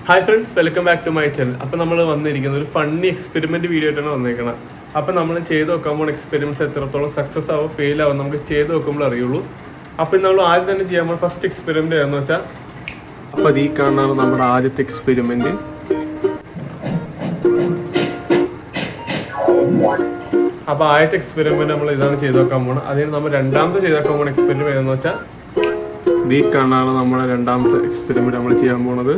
Hi friends, welcome back to my channel. അപ്പോൾ നമ്മൾ വന്നിരിക്കുന്നത് ഒരു ഫണ്ണി എക്സ്പെരിമെൻറ്റ് വീഡിയോ ആയിട്ടാണ് വന്നിരിക്കുന്നത്. അപ്പോൾ നമ്മൾ ചെയ്ത് നോക്കുമ്പോൾ എക്സ്പെരിമെൻറ്റ്സ് എത്രത്തോളം സക്സസ് ആവും ഫെയിൽ ആവും നമുക്ക് ചെയ്ത് നോക്കുമ്പോൾ അറിയുള്ളൂ. അപ്പോൾ നമ്മൾ ആദ്യം തന്നെ ചെയ്യാൻ പോകുന്ന ഫസ്റ്റ് എക്സ്പെരിമെൻറ്റ് ഏതെന്ന് വെച്ചാൽ, അപ്പോൾ അത് ഈ കാണുന്നതാണ് നമ്മുടെ ആദ്യത്തെ എക്സ്പെരിമെൻറ്റ്. അപ്പോൾ ആദ്യത്തെ എക്സ്പെരിമെൻറ്റ് നമ്മൾ ഇതാണ് ചെയ്ത് നോക്കാൻ പോകുന്നത്. അതിന് നമ്മൾ രണ്ടാമത്തെ ചെയ്ത് നോക്കാൻ പോകുന്ന എക്സ്പെരിമെൻറ്റ് ഏതെന്ന് വെച്ചാൽ, ഈ കാണാനാണ് നമ്മുടെ രണ്ടാമത്തെ എക്സ്പെരിമെൻറ്റ് നമ്മൾ ചെയ്യാൻ പോകുന്നത്.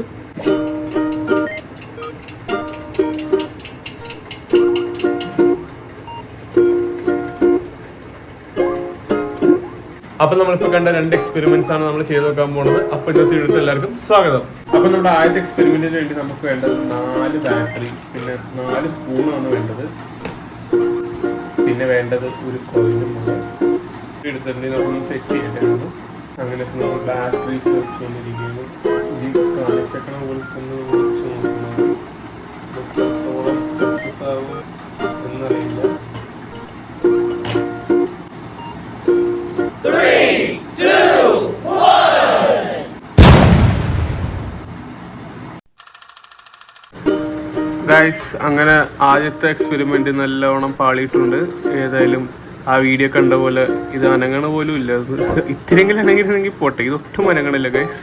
അപ്പോൾ നമ്മളിപ്പോൾ കണ്ട രണ്ട് എക്സ്പെരിമെന്റ്സ് ആണ് നമ്മൾ ചെയ്ത് നോക്കാൻ പോകുന്നത്. അപ്പോൾ ഇന്നത്തെ വീഡിയോയിൽ എല്ലാവർക്കും സ്വാഗതം. അപ്പോൾ നമ്മുടെ ആദ്യത്തെ എക്സ്പെരിമെന്റിന് വേണ്ടി നമുക്ക് വേണ്ടത് 4 ബാറ്ററി, പിന്നെ 4 സ്പൂണാണ് വേണ്ടത്, പിന്നെ വേണ്ടത് ഒരു കോയിനും എടുത്തിട്ടുണ്ടെങ്കിൽ നമ്മളൊന്ന് സെറ്റ് ചെയ്തിട്ടുണ്ട്. അങ്ങനെ നമ്മൾ ബാറ്ററീസ് വെച്ചുകൊണ്ടിരിക്കുന്നു. ഈ കാണിച്ചേക്കണ പോലെ തന്നെ നോക്കുന്നത് എത്രത്തോളം സക്സസ് ആവും എന്നറിയില്ല. ഗൈസ്, അങ്ങനെ ആദ്യത്തെ എക്സ്പെരിമെന്റ് നല്ലവണ്ണം പാളിയിട്ടുണ്ട്. ഏതായാലും ആ വീഡിയോ കണ്ട പോലെ ഇത് അനങ്ങണ പോലും ഇല്ല. ഇത്തിരിയെങ്കിലും അനങ്ങിയിരുന്നെങ്കിൽ പോട്ടെ, ഇതൊട്ടും അനങ്ങണില്ല ഗൈസ്.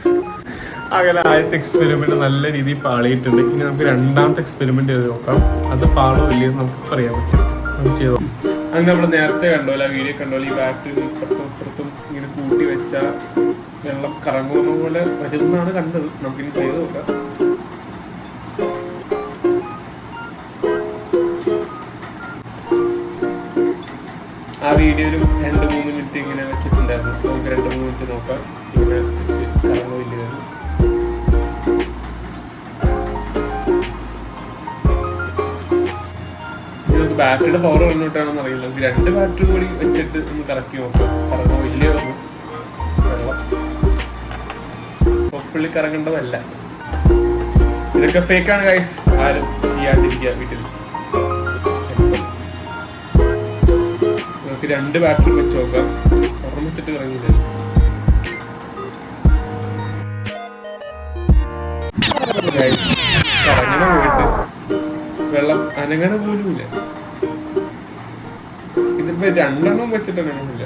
അങ്ങനെ ആദ്യത്തെ എക്സ്പെരിമെന്റ് നല്ല രീതിയിൽ പാളിയിട്ടുണ്ട്. ഇനി നമുക്ക് രണ്ടാമത്തെ എക്സ്പെരിമെന്റ് ചെയ്ത് നോക്കാം. അത് പാളോ ഇല്ലെന്ന് നമുക്ക് പറയാൻ പറ്റും. നമുക്ക് ചെയ്തോ. അങ്ങനെ നമ്മൾ നേരത്തെ കണ്ടോലെ, ആ വീഡിയോ കണ്ടോലെ, ഈ ബാറ്ററി ഇപ്പുറത്തും ഇങ്ങനെ കൂട്ടി വെച്ചാൽ വെള്ളം കറങ്ങുന്ന പോലെ വരുമെന്നാണ് കണ്ടത്. നമുക്കിനി ചെയ്ത് നോക്കാം. ആ വീഡിയോയിലും 2-3 മിനിറ്റ് ഇങ്ങനെ വെച്ചിട്ടുണ്ടായിരുന്നു. നമുക്ക് 2-3 മിനിറ്റ് നോക്കാം ഇങ്ങനെ കറങ്ങില്ല. നമുക്ക് ബാറ്ററിയുടെ പവർ വന്നിട്ടാണെന്ന് അറിയില്ല. നമുക്ക് 2 ബാറ്ററി കൂടി വെച്ചിട്ട് ഒന്ന് കറക്കി നോക്കാം. കറങ്ങോ ഇല്ലയോ ഒന്ന്. വെള്ളം ഫുള്ളി കറങ്ങേണ്ടതല്ല. ഇതൊക്കെ ഫേക്കാണ് ഗൈസ്. ആരും ചെയ്യാണ്ടിരിക്കുക വീട്ടിൽ. നമുക്ക് 2 ബാറ്ററി വെച്ച് നോക്കാം. ഒരെണ്ണം വെച്ചിട്ട് കറങ്ങില്ല. കറങ്ങണ പോയിട്ട് വെള്ളം അനങ്ങണ പോലും ഇല്ല. ഇതിപ്പോ 2 എണ്ണം വെച്ചിട്ട് അനങ്ങണില്ല.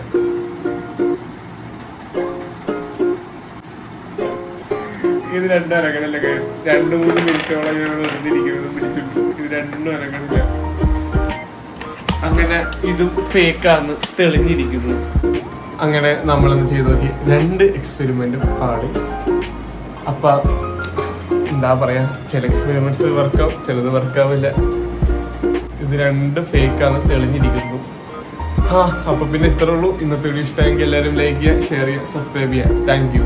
ഇത് 2 അനങ്ങണില്ല ഗൈസ്. 2-3 മിനിറ്റോളം ഞാൻ വെറുതിരിക്കുന്നത് പിടിച്ചിട്ടു. ഇത് 2 അനങ്ങണില്ല. അങ്ങനെ ഇതും ഫേക്കാന്ന് തെളിഞ്ഞിരിക്കുന്നു. അങ്ങനെ നമ്മളൊന്ന് ചെയ്ത് നോക്കി. 2 എക്സ്പെരിമെന്റും പാടി. അപ്പൊ എന്താ പറയാ, ചില എക്സ്പെരിമെന്റ്സ് വർക്കാവും, ചിലത് വർക്കാവില്ല. ഇത് 2 ഫേക്കാന്ന് തെളിഞ്ഞിരിക്കുന്നു. അപ്പൊ പിന്നെ ഇത്രേ ഉള്ളൂ. ഇന്നത്തെ വീഡിയോ ഇഷ്ടമെങ്കിൽ എല്ലാവരും ലൈക്ക് ചെയ്യുക, ഷെയർ ചെയ്യുക, സബ്സ്ക്രൈബ് ചെയ്യുക. Thank you.